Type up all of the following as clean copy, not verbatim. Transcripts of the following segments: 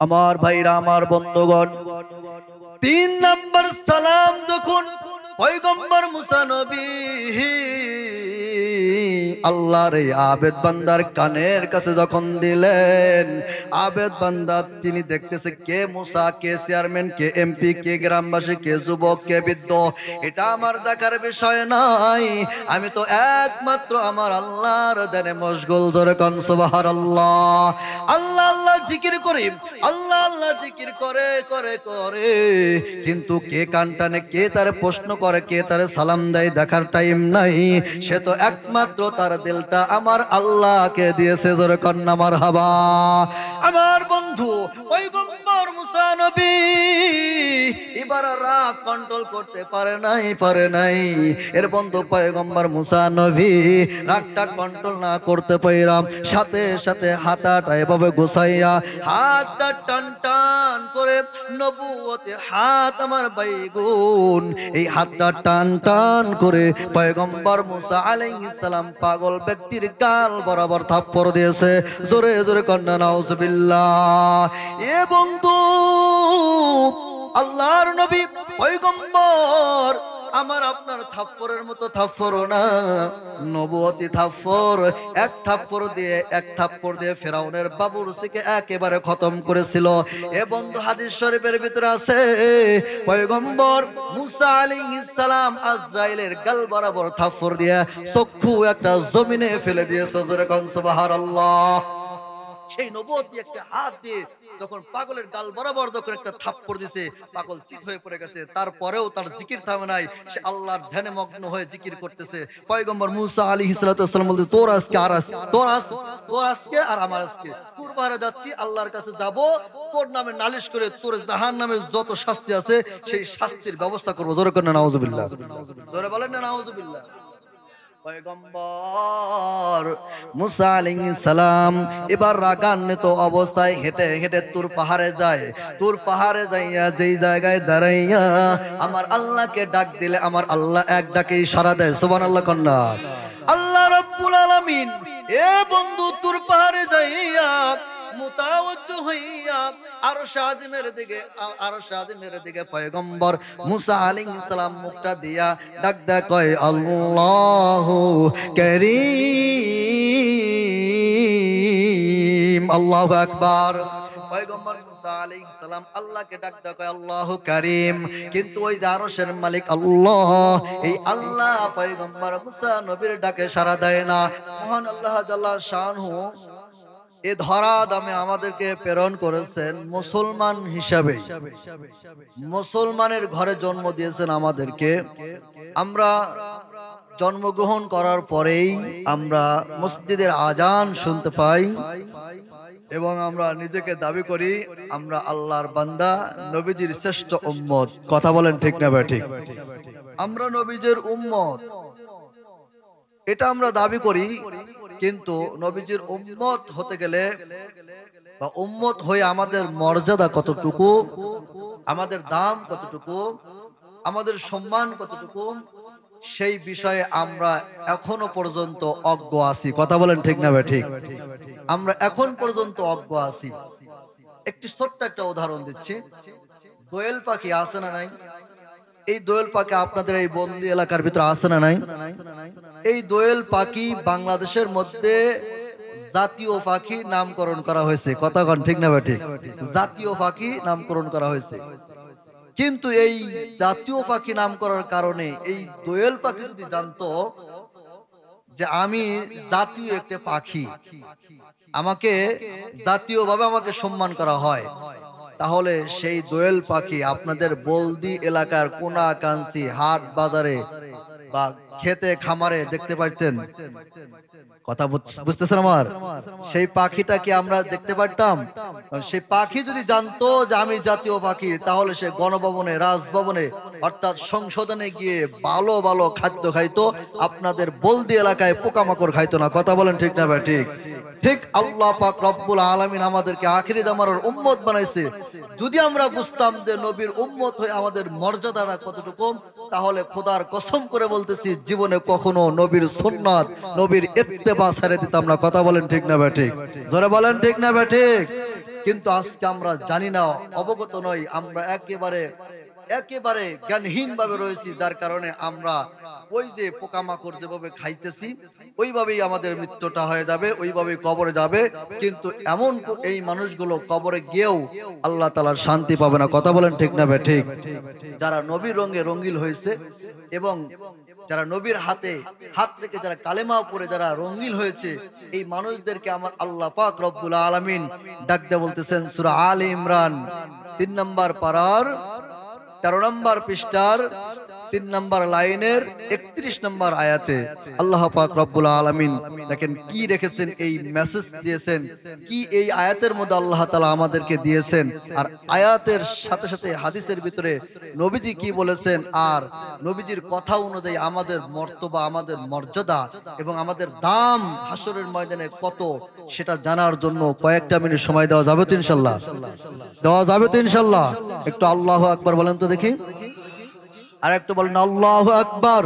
আমার ভাইরা, আমার বন্ধুগণ, 3 নম্বর সালাম যখন পয়গম্বর মুসা নবী আল্লাহর এই আবেদ বান্দার কানের কাছে যখন দিলেন, আবেদ বান্দা তিনি দেখতেছে কে মুসা, কে চেয়ারম্যান, কে এমপি, কে গ্রামবাসী, কে যুবক, কে বৃদ্ধ, এটা আমার দেখার বিষয় নাই। আমি তো একমাত্র আমার আল্লাহর ধ্যানে মশগুল। জোরে কোন সুবহানাল্লাহ। আল্লাহ আল্লাহ জিকির করি, আল্লাহ আল্লাহ জিকির করে করে করে, কিন্তু কে কান টানে, কে তার প্রশ্ন করে, কে তার সালাম দেয় দেখার টাইম নাই। সে তো একমাত্র তার দিলটা আমার আল্লাহকে দিয়েছে। জোরে কন্যা মারহাবা। আমার বন্ধু পয়গম্বর মুসা নবী এবার রাগ কন্ট্রোল করতে পারে নাই। এর বন্ধু পয়গম্বর মুসা নবী রাগটা কন্ট্রোল না করতে পাইরাম, সাথে সাথে হাতটা এভাবে গোছাইয়া হাতটা টান টান করে, নবুয়তে হাত আমার বাইগুন, এই হাতটা টান টান করে পয়গম্বর মুসা আলাইহিস সালাম পাগল ব্যক্তির গাল বরাবর থাপ্পড় দিয়েছে। জোরে জোরে কন্যা নাউজুবিল্লাহ। এ বন্ধু, আল্লাহর নবী পয়গম্বর আমার আপনার থাপ্পড়ের মতো থাপ্পড় না, নবুয়তি থাপ্পড়। এক থাপ্পড় দিয়ে ফেরাউনের বাবুরসিকে একেবারে খতম করেছিল। এ বন্ধু হাদিস শরীফের ভিতরে আছে, পয়গম্বর মুসা আলাইহিস সালাম আজরাইলের গাল বরাবর থাপ্পড় দিয়ে চক্ষু একটা জমিনে ফেলে দিয়েছে। জোরে কোন সুবহানাল্লাহ। সেই নবুয়তি একটা হাত দিয়ে যখন পাগলের গাল বরাবর যখন একটা থাপ্পড় দিছে, পাগল চিত হয়ে পড়ে গেছে। তারপরেও তার জিকির থামে নাই, সে আল্লাহর ধ্যানে মগ্ন হয়ে জিকির করতেছে। পয়গম্বর মুসা আলাইহিস সালাম বলতে, তোর আজকে আর আমার আজকে কুরবানে যাচ্ছি, আল্লাহর কাছে যাব, তোর নামে নালিশ করে তোর জাহান্নামের যত শাস্তি আছে সেই শাস্তির ব্যবস্থা করব। জোরে করেন না নাউজুবিল্লাহ। জোরে বলেন না নাউজুবিল্লাহ। পয়গম্বর মুসা আলাইহিস সালাম এবার রাগান্বিত অবস্থায় হেঁটে হেঁটে তুর পাহাড়ে যাইয়া যেই জায়গায় দাঁড়াইয়া আমার আল্লাহকে ডাক দিলে, আমার আল্লাহ এক ডাকেই সাড়া দেয়। সুবহানাল্লাহ কন্যা। আল্লাহ রাব্বুল আলামিন এ বন্ধু তুর পাহাড়ে যাইয়া মুতাওয়াজ্জিহ হইয়া আরশ আযমের দিকে পয়গম্বর মুসা আলাইহিস সালাম মুখটা দিয়া ডাক দেয়, কয় আল্লাহু কারীম। আল্লাহু আকবার। পয়গম্বর মুসা আলাইহিস সালাম আল্লাহকে ডাক দেয়, কয় আল্লাহু কারীম। কিন্তু ওই যে আরশের মালিক আল্লাহ, এই আল্লাহ পয়গম্বর মুসা নবীর ডাকে সাড়া দেয় না। মহান আল্লাহ জাল্লা শানহু এ ধরা দামে আমাদেরকে প্রেরণ করেছেন মুসলমান হিসাবে, মুসলমানের ঘরে জন্ম দিয়েছেন আমাদেরকে। আমরা জন্মগ্রহণ করার পরেই আমরা মসজিদের আজান শুনতে পাই এবং আমরা নিজেকে দাবি করি আমরা আল্লাহর বান্দা, নবীজির শ্রেষ্ঠ উম্মত। কথা বলেন ঠিক না ঠিক? আমরা নবীজির উম্মত, এটা আমরা দাবি করি। কিন্তু নবীজির উম্মত হতে গেলে বা উম্মত হয়ে আমাদের মর্যাদা কতটুকু, আমাদের দাম কতটুকু, আমাদের সম্মান কতটুকু, সেই বিষয়ে আমরা এখনো পর্যন্ত অজ্ঞ আছি। কথা বলেন ঠিক না ঠিক? আমরা এখন পর্যন্ত অজ্ঞ আছি। একটি ছোট্ট একটা উদাহরণ দিচ্ছি। দোয়েল পাখি আছে না নাই? এই দোয়েল পাখি আপনাদের এই বন্দি এলাকার ভিতরে আছে না নাই? এই দোয়েল পাখি বাংলাদেশের মধ্যে জাতীয় পাখি নামকরণ করা হয়েছে। কথা কন ঠিক না ঠিক? জাতীয় পাখি নামকরণ করা হয়েছে। কিন্তু এই জাতীয় পাখি নাম করার কারণে এই দোয়েল পাখি যদি জানতো যে আমি জাতীয় একটা পাখি, আমাকে জাতীয়ভাবে আমাকে সম্মান করা হয়, তাহলে সেই দোয়েল পাখি আপনাদের বলদি এলাকার কোনা কাঞ্চি হাট বাজারে বা খেতে খামারে দেখতে পারতেন। কথা বুঝতেছেন আমার? সেই পাখিটা কি আমরা দেখতে পারতাম? সেই পাখি যদি জানতো যে আমি জাতীয় পাখি, তাহলে সে গণভবনে, রাজভবনে অর্থাৎ সংসদনে গিয়ে ভালো ভালো খাদ্য খাইতো, আপনাদের বলদি এলাকায় পোকামাকড় খাইতো না। কথা বলেন ঠিক না ভাই ঠিক? ঠিক আল্লাহ পাক রব্বুল আলামিন আমাদেরকে আখিরি জামানার উম্মত বানাইছে। যদি আমরা বুঝতাম যে নবীর উম্মত হয়ে আমাদের মর্যাদাটা কতটুকু, তাহলে খোদার কসম করে বলতেছি জীবনে কখনো নবীর সুন্নাত, নবীর ইত্তেবা ছেড়ে দিতাম না। কথা বলেন ঠিক না ভাই ঠিক? জোরে বলেন ঠিক না ভাই ঠিক? কিন্তু আজকে আমরা জানি না, অবগত নই, আমরা একেবারে জ্ঞানহীন ভাবে রয়েছি, যার কারণে আমরা ওই যে পোকামাকড় যেভাবে খাইতেছি ওইভাবেই আমাদের মৃত্যুটা হয়ে যাবে, ওইভাবেই কবরে যাবে। কিন্তু এমন এই মানুষগুলো কবরে গিয়েও আল্লাহ তাআলার শান্তি পাবে না। কথা বলেন ঠিক না বে ঠিক? যারা নবীর রঙে রঙিল হয়েছে এবং যারা নবীর হাতে হাত রেখে যারা কালেমা পড়ে যারা রঙিল হয়েছে, এই মানুষদেরকে আমার আল্লাহ পাক রব্বুল আলামিন ডাক দিয়ে বলতেছেন সূরা আলে ইমরান 3 নম্বর পারার 13 নম্বর পৃষ্ঠার 3 নম্বর লাইনের 31 নম্বর আয়াতে আল্লাহ পাক রব্বুল আলামিন দেখেন কি রেখেছেন, এই মেসেজ দিয়েছেন কি এই আয়াতের মধ্যে আল্লাহ তাআলা আমাদেরকে দিয়েছেন। আর আয়াতের সাথে সাথে হাদিসের ভিতরে নবীজি কি বলেছেন, আর নবীজির কথা অনুযায়ী আমাদের মর্তবা, আমাদের মর্যাদা এবং আমাদের দাম হাসরের ময়দানে কত, সেটা জানার জন্য কয়েকটা মিনিট সময় দেওয়া যাবে তো ইনশাআল্লাহ? দেওয়া যাবে তো ইনশাআল্লাহ? একটু আল্লাহু আকবার বলেন তো দেখি, আর একটু বলেন আল্লাহু আকবার।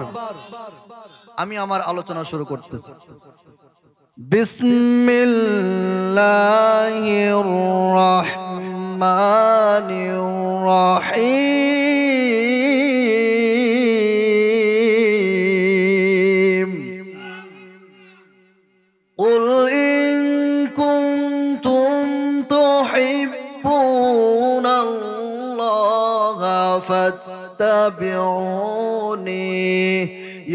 আমি আমার আলোচনা শুরু করতেছি। বিসমিল্লাহির রহমানির রহিম। কুল ইন কুনতুম তুহিব্বুনাল্লাহা ফাত্তাবিউনি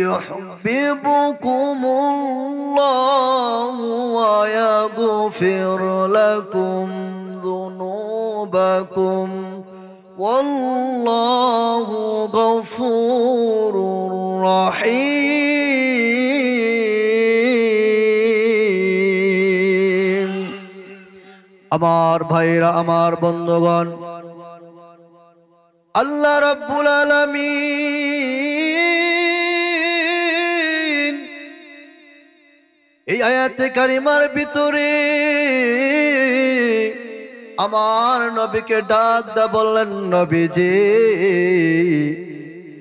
ইউহিব্বুকুমুল্লাহু ওয়া ইয়াগফির লাকুম যুনুবাকুম ওয়াল্লাহু গফুরুর রহিম। আমার ভাইরা, আমার বন্ধুগণ, আল্লাহ রাব্বুল আলামিন এই আয়াতে কারিমার ভিতরে আমার নবীকে ডাক দা বললেন, নবীজি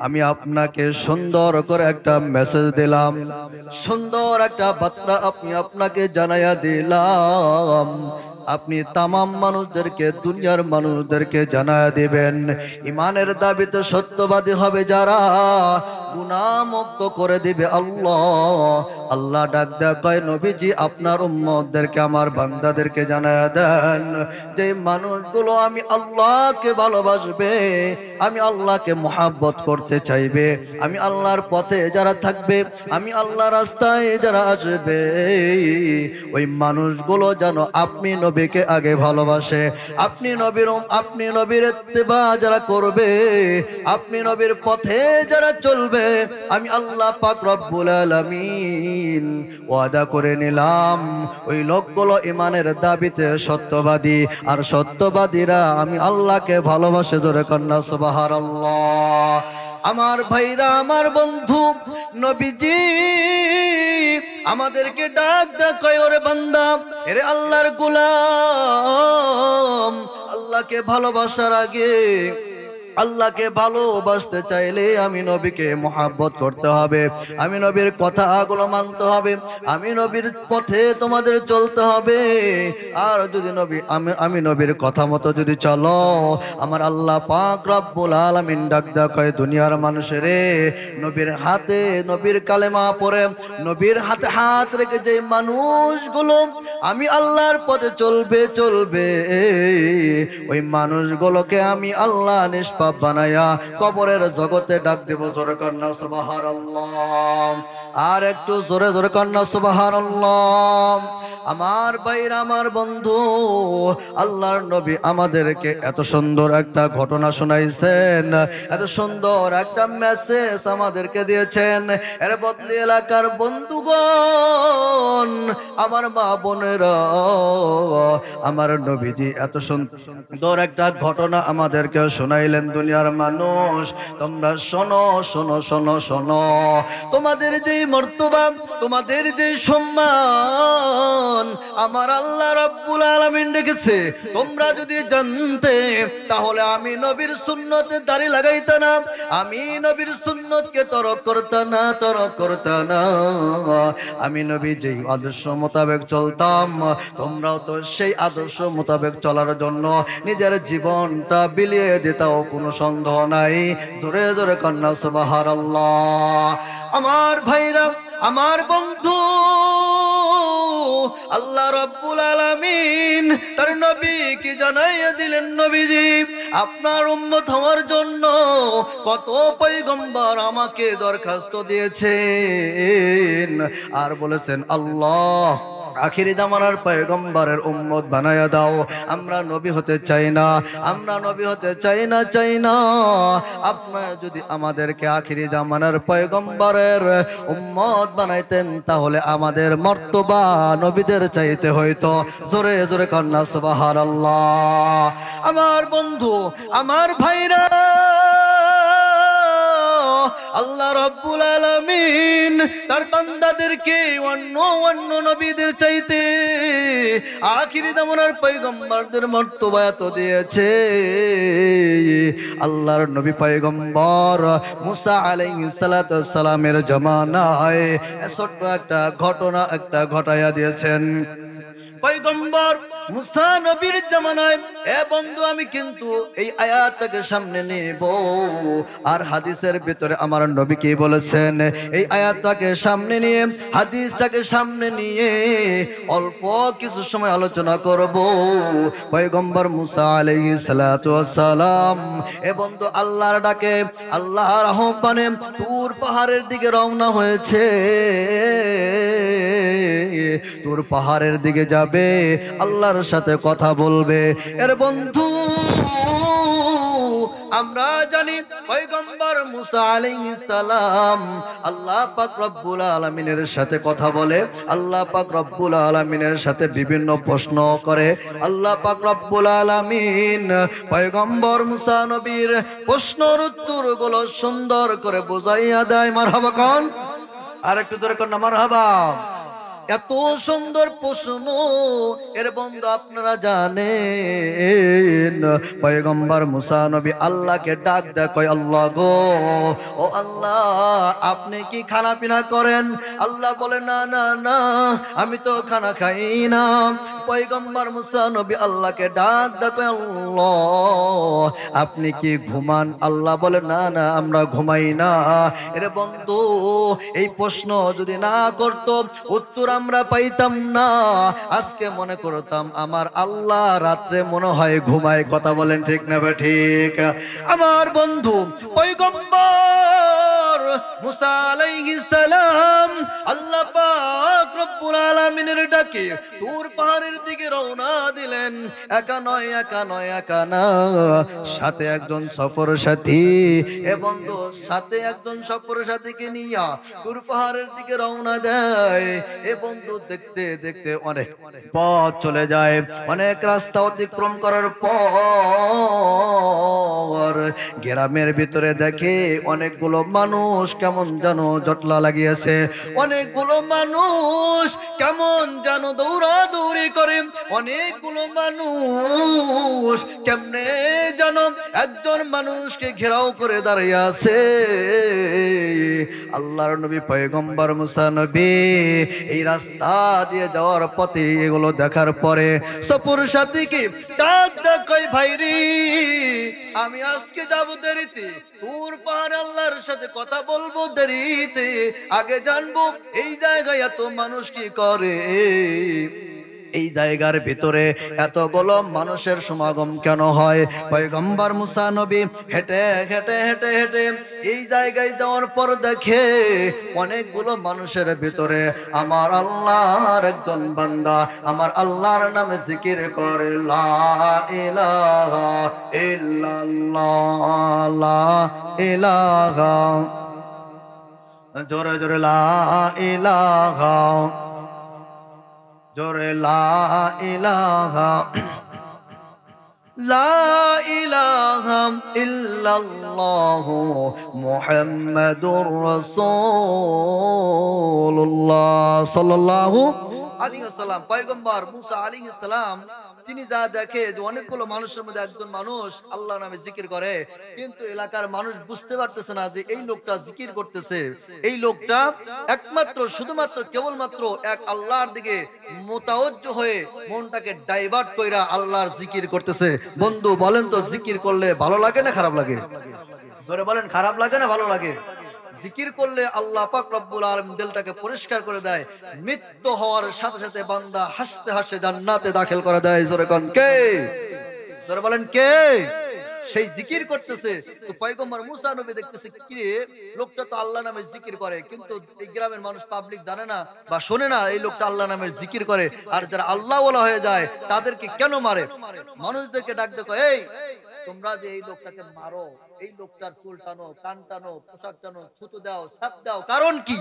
আমি আপনাকে সুন্দর করে একটা মেসেজ দিলাম, সুন্দর একটা বার্তা আমি আপনাকে জানাইয়া দিলাম। আপনি তামাম মানুষদেরকে, দুনিয়ার মানুষদেরকে জানায়া দিবেন, ইমানের দাবিতে সত্যবাদী হবে যারা, গুনাহ মুক্ত করে দিবে আল্লাহ। আল্লাহ ডাক দেয়া কয়, নবীজি আপনার উম্মতদেরকে, আমার বান্দাদেরকে জানায়া দেন যে মানুষগুলো আমি আল্লাহকে ভালোবাসবে, আমি আল্লাহকে মুহাব্বত করতে চাইবে, আমি আল্লাহর পথে যারা থাকবে, আমি আল্লাহর রাস্তায় যারা আসবে, ওই মানুষগুলো যেন আপনি নবীকে আগে ভালোবাসে, আপনি নবীর ইত্তেবা যারা করবে, আপনি নবীর পথে যারা চলবে, আমি আল্লাহ পাক রব্বুল আলামিন ওয়াদা করে নিলাম ওই লোকগুলো ইমানের দাবিতে সত্যবাদী, আর সত্যবাদীরা আমি আল্লাহকে ভালোবাসে। জোরে কন্যা সুবহানাল্লাহ। আমার ভাইরা, আমার বন্ধু, নবীজি আমাদেরকে ডাক ডাক কয়, ওরে বান্দা, এরে আল্লাহর গোলাম, আল্লাহকে ভালোবাসার আগে, আল্লাহকে ভালোবাসতে চাইলে আমি নবীকে মুহাব্বত করতে হবে, আমি নবীর কথাগুলো মানতে হবে, আমি নবীর পথে তোমাদের চলতে হবে। আর যদি আমি নবীর কথা মতো যদি চলো, আমার আল্লাহ পাক রব্বুল আলামিন ডাক দেয়া কয়, দুনিয়ার মানুষেরে, নবীর হাতে নবীর কালেমা পড়ে নবীর হাতে হাত রেখে যে মানুষগুলো আমি আল্লাহর পথে চলবে, ওই মানুষগুলোকে আমি আল্লাহ নিষ্পাপ বানায়া কবরের জগতে ডাক দেব। জোরে কন্যা সুবহানাল্লাহ। আর একটু জোরে জোরে কন্যা সুবহানাল্লাহ। আমার ভাইরা, আমার বন্ধু, আল্লাহর নবী আমাদেরকে এত সুন্দর একটা ঘটনা শোনাইছেন, এত সুন্দর একটা মেসেজ আমাদেরকে দিয়েছেন। এর বদলি এলাকার বন্ধুগণ, আমার মা বোনেরা, আমার নবীজি এত সুন্দর একটা ঘটনা আমাদেরকে শোনাইলেন। দুনিয়ার মানুষ, তোমরা শোনো শোনো শোনো শোনো, তোমাদের যে মর্তবা, তোমাদের যে সম্মান, বন্ধুগণ, আমার আল্লাহ রাব্বুল আলামিন ডেকেছে। তোমরা যদি জানতে তাহলে আমি নবীর সুন্নতে দাড়ি লাগাইতে না, আমি নবীর সুন্নতকে তরক করতে না। আমি নবী যেই আদর্শ মোতাবেক চলতাম, তোমরাও তো সেই আদর্শ মোতাবেক চলার জন্য নিজের জীবনটা বিলিয়ে দিতাও, কোনো সন্দেহ নাই। জোরে জোরে কন্যা সুবহানাল্লাহ। আমার ভাইরা, আমার বন্ধু, আল্লাহ রাব্বুল আলামিন তার নবীকে জানাইয়া দিলেন, নবীজি আপনার উম্মত হওয়ার জন্য কত পয়গম্বর আমাকে দরখাস্ত দিয়েছেন, আর বলেছেন আল্লাহ আখিরি জামানার পয়গম্বরের উম্মত বানায়া দাও। আমরা নবী হতে চাই না, আমরা নবী হতে চাই না। আপনারা যদি আমাদেরকে আখিরি জামানার পয়গম্বরের উম্মত বানাইতেন তাহলে আমাদের মর্তবা নবীদের চাইতে হইতো। জোরে জোরে কন্যা সুবহানাল্লাহ। আমার বন্ধু, আমার ভাইরা, আল্লাহ রাব্বুল আলামিন তার বান্দাদেরকে অন্য নবীদের চাইতে আখিরি জামানার পয়গম্বরদের মর্তবা এত দিয়েছে। আল্লাহর নবী পয়গম্বর মুসা আলাইহিস সালাতু ওয়াস সালামের জামানায় ছোট্ট একটা ঘটনা ঘটাইয়া দিয়েছেন। পয়গম্বর মুসা নবীর জামানায়, এ বন্ধু আমি কিন্তু এই আয়াতটাকে সামনে নেব, আর হাদিসের ভিতরে আমার নবী কি বলেছেন এই আয়াতটাকে সামনে নিয়ে, হাদিসটাকে সামনে নিয়ে অল্প কিছু সময় আলোচনা করব। পয়গম্বর মুসা আলাইহিস সালাতু ওয়াস সালাম এ বন্ধু আল্লাহর ডাকে, আল্লাহর আহ্বানে তুর পাহাড়ের দিকে রওনা হয়েছে। তুর পাহাড়ের দিকে যাবে, আল্লাহর সাথে কথা বলবে। এর বন্ধু আমরা জানি পয়গম্বর মুসা আলাইহিস সালাম আল্লাহ পাক রব্বুল আলামিনের সাথে কথা বলে, আল্লাহ পাক রব্বুল আলামিনের সাথে বিভিন্ন প্রশ্ন করে। আল্লাহ পাক রব্বুল আলামিন পয়গম্বর মুসা নবীর প্রশ্নের উত্তরগুলো সুন্দর করে বুঝাইয়া দেয়। মারহাবা কোন, আর একটু জোরে কোন মারহাবা। এত সুন্দর প্রশ্ন, এর বন্ধু আপনারা জানেন পয়গম্বর মুসা নবী আল্লাহকে ডাক দেয়, কয় আল্লাহ গো, ও আল্লাহ আপনি কি খানা পিনা করেন? আল্লাহ বলে না না না, আমি তো খানা খাই না। পয়গম্বর মুসা নবী আল্লাহকে ডাক দেয়, কয় আল্লাহ আপনি কি ঘুমান? আল্লাহ বলে না না, আমরা ঘুমাই না। এর বন্ধু এই প্রশ্ন যদি না করতো, উত্তর আমরা পাইতাম না, আজকে মনে করতাম আমার আল্লাহ রাত্রে মনে হয় ঘুমায়। কথা বলেন ঠিক না ঠিক? আমার বন্ধু পয়গম্বর মুসা আলাইহিস সালাম আল্লাহ পাক রব্বুল আলামিনের ডাকে তুর পাহাড়ের দিকে রওনা দিলেন। একা নয়, সাথে একজন সফর সাথী। এ বন্ধু সাথে একজন সফর সাথীকে নিয়ে তুর পাহাড়ের দিকে রওনা দেয়। এ বন্ধু দেখতে দেখতে অনেক পথ চলে যায়, অনেক রাস্তা অতিক্রম করার পর গ্রামের ভিতরে দেখে অনেকগুলো মানুষ কেমন যেন জটলা লাগিয়েছে, অনেকগুলো মানুষ কেমন যেন দৌড়াদৌড়ি করে, অনেকগুলো মানুষ কেমনে যেন একজন মানুষকে ঘেরাও করে দাঁড়িয়ে আছে। আল্লাহর নবী পয়গম্বর মুসা নবী এই রাস্তা দিয়ে যাওয়ার পথে এগুলো দেখার পরে সফর সাথীকে ডাক দেয়, কই ভাইরি আমি আজকে যাব দেরিতে, তুর পাহাড় আল্লাহর সাথে কথা বলবো দেরিতে, আগে জানবো এই জায়গায় এত মানুষ কি করে, এই জায়গার ভিতরে এতগুলো মানুষের সমাগম কেন হয়। পয়গম্বর মুসা নবী হেঁটে হেঁটে হেঁটে হেঁটে এই জায়গায় যাওয়ার পর দেখে অনেকগুলো মানুষের ভিতরে আমার আল্লাহর একজন বান্দা আমার আল্লাহর নামে জিকির করে, লা ইলাহা ইল্লাল্লাহ, লা ইলাহা, জোরে জোরে লা ইলাহা, জোরে লা ইলাহা, লা ইলাহা ইল্লাল্লাহ মুহাম্মাদুর রাসূলুল্লাহ সাল্লাল্লাহু আলাইহিস সালাম, পয়গম্বর মুসা আলাইহিস সালাম, তিনি যা দেখে যে অনেকগুলো মানুষের মধ্যে একজন মানুষ আল্লাহর নামে জিকির করে, কিন্তু এলাকার মানুষ বুঝতে পারতেছে না যে এই লোকটা জিকির করতেছে, এই লোকটা একমাত্র শুধুমাত্র কেবলমাত্র এক আল্লাহর দিকে মোতাওজ্জ হয়ে মনটাকে ডাইভার্ট কইরা আল্লাহর জিকির করতেছে। বন্ধু বলেন তো, জিকির করলে ভালো লাগে না খারাপ লাগে? জোরে বলেন, খারাপ লাগে না ভালো লাগে? জিকির করলে আল্লাহ পাক রব্বুল আলামিন দিলটাকে পরিষ্কার করে দেয়, মৃত্যু হওয়ার সাথে সাথে বান্দা হাসতে হাসতে জান্নাতে দাখিল করে দেয়। জোরে কোন কে? জোরে বলেন কে? সেই জিকির করতেছে। তো পয়গম্বর মুসা নবী দেখতেছে, কি রে, লোকটা তো আল্লাহ নামে জিকির করে, কিন্তু এই গ্রামের মানুষ পাবলিক জানে না বা শোনে না এই লোকটা আল্লাহ নামের জিকির করে, আর যারা আল্লাহ ওয়ালা হয়ে যায় তাদেরকে কেন মারে? মানুষদেরকে ডাক দেখো, এই তোমরা যে এই লোকটাকে মারো, এই লোকটার চুল টানো, কান টানো, পোশাক টানো, থুতু দাও, ছাপ দাও, কারণ কি?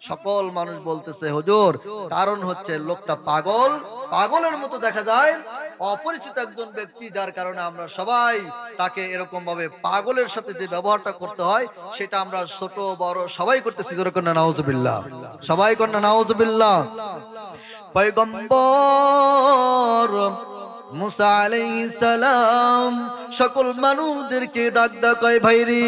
সকল মানুষ বলতেছে, হুজুর কারণ হচ্ছে লোকটা পাগল, পাগলের মতো দেখা যায়, অপরিচিত একজন ব্যক্তি, যার কারণে আমরা সবাই তাকে এরকম ভাবে পাগলের সাথে যে ব্যবহারটা করতে হয় সেটা আমরা ছোট বড় সবাই করতেছি। যেরকম না নাউজুবিল্লাহ, সবাই কন্যা নাউজুবিল্লাহ। পয়গম্বর মুসা আলাইহিস সালাম সকল মানুষদেরকে ডাক ডাকায়, ভাইরে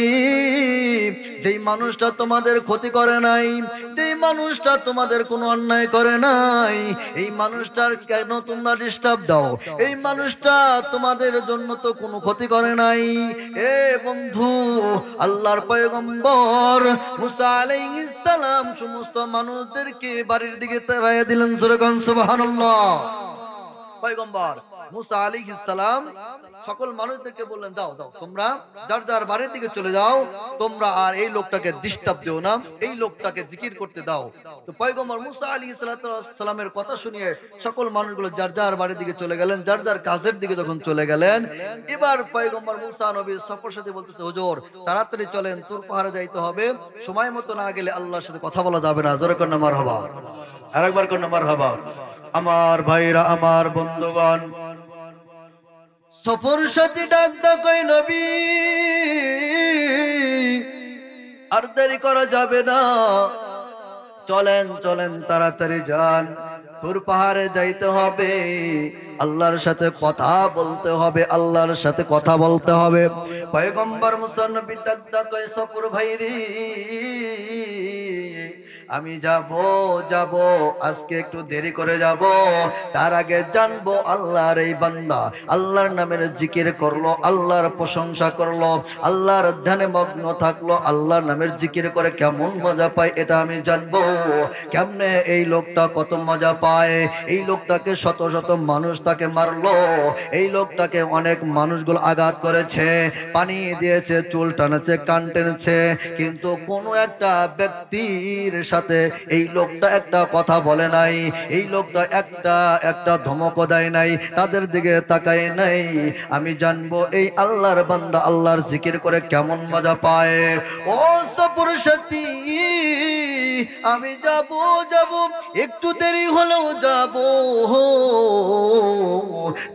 যেই মানুষটা তোমাদের ক্ষতি করে নাই, যেই মানুষটা তোমাদের কোনো অন্যায় করে নাই, এই মানুষটার কেন তোমরা ডিস্টার্ব দাও? এই মানুষটা তোমাদের জন্য তো কোনো ক্ষতি করে নাই। এ বন্ধু, আল্লাহর পয়গম্বর মুসা আলাইহিস সালাম সমস্ত মানুষদেরকে বাড়ির দিকে তাড়াইয়া দিলেন। সুবহানাল্লাহ। পয়গম্বর মুসা আলাইহিস সালাম সকল মানুষদেরকে বললেন, দাও দাও, তোমরা যার যার বাড়ির দিকে চলে যাও, তোমরা আর এই লোকটাকে ডিস্টার্ব দিও না, এই লোকটাকে জিকির করতে দাও। তো পয়গম্বর মুসা আলাইহিস সালামের কথা শুনিয়ে সকল মানুষগুলো যার যার বাড়ির দিকে চলে গেলেন, যার যার কাজের দিকে যখন চলে গেলেন, এবার পয়গম্বর মুসা নবী সফর সাথে বলতেছে, হুজুর তাড়াতাড়ি চলেন, তুর পাহাড়ে যাইতে হবে, সময় মতো না গেলে আল্লাহর সাথে কথা বলা যাবে না। জোরে কর না মারহাবা, আরেকবার কর না মারহাবা। আমার ভাইরা, আমার বন্ধুগণ, সফর সাথী ডাক ডাকাই নবী, আর দেরি করা যাবে না, চলেন চলেন তাড়াতাড়ি যান, তুর পাহাড়ে যাইতে হবে, আল্লাহর সাথে কথা বলতে হবে, আল্লাহর সাথে কথা বলতে হবে। পয়গম্বর মুসা নবী ডাক ডাকাই, সফর ভাইরি আমি যাব যাব, আজকে একটু দেরি করে যাব, তার আগে জানবো আল্লাহর এই বান্দা আল্লাহর নামের জিকির করলো, আল্লাহর প্রশংসা করলো, আল্লাহর ধ্যানে মগ্ন থাকলো, আল্লাহর নামের জিকির করে কেমন মজা পায় এটা আমি জানবো। কেমনে এই লোকটা কত মজা পায়, এই লোকটাকে শত শত মানুষ তাকে মারলো, এই লোকটাকে অনেক মানুষগুলো আঘাত করেছে, পানি দিয়েছে, চুল টানেছে, কান টেনেছে, কিন্তু কোনো একটা ব্যক্তির সাথে এই লোকটা একটা কথা বলে নাই, এই লোকটা একটা ধমকও দেয় নাই, তাদের দিকে তাকায় নাই। আমি জানবো এই আল্লাহর বান্দা আল্লাহর জিকির করে কেমন মজা পায়। ও সফর সাথী, আমি যাব যাব, একটু দেরি হলেও যাব,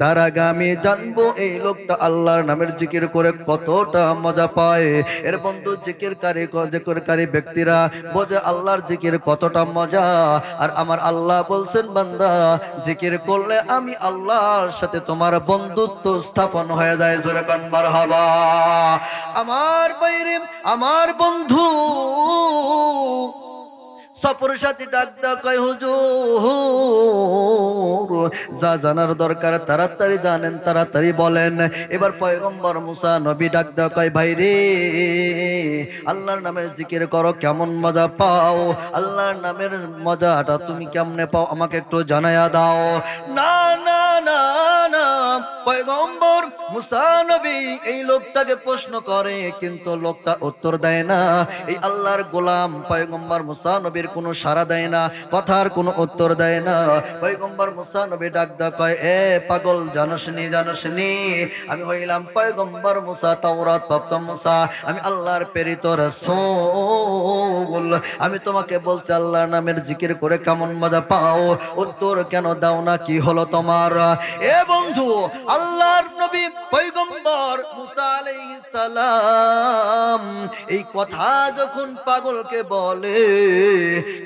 তার আগে আমি জানবো এই লোকটা আল্লাহর নামের জিকির করে কতটা মজা পায়। এর বন্ধু জিকিরকারী ব্যক্তিরা বোঝে আল্লাহর জিকির কতটা মজা। আর আমার আল্লাহ বলছেন, বান্দা জিকির করলে আমি আল্লাহর সাথে তোমার বন্ধুত্ব স্থাপন হয়ে যায়। জোরে কান মারহাবা। আমার বাইরে আমার বন্ধু সফর সাথী ডাক ডাকায়, হুজুর যা জানার দরকার তাড়াতাড়ি জানেন, তাড়াতাড়ি বলেন। এবার পয়গম্বর মুসা নবী ডাক ডাকায়, ভাই রে আল্লাহর নামের জিকির করো, কেমন মজা পাও, আল্লাহর নামের মজাটা তুমি কেমনে পাও আমাকে একটু জানায়া দাও। না না না না, পয়গম্বর মুসা নবী এই লোকটাকে প্রশ্ন করে, কিন্তু লোকটা উত্তর দেয় না। এই আল্লাহর গোলাম পয়গম্বর মুসা নবীর কোনো সাড়া দেয় না, কথার কোনো উত্তর দেয় না। পয়গম্বর মুসা নবী ডাক কয়, এ পাগল, জানোসনি জানোসনি আমি হইলাম পয়গম্বর মুসা, তাওরাত প্রাপ্ত মুসা, আমি আল্লাহর প্রেরিত রাসূল। আমি তোমাকে বলছি আল্লাহর নামের জিকির করে কেমন মজা পাও, উত্তর কেন দাও না, কি হলো তোমার? এ বন্ধু, আল্লাহর নবী পয়গম্বর মুসা আলাইহিস সালাম এই কথা যখন পাগলকে বলে,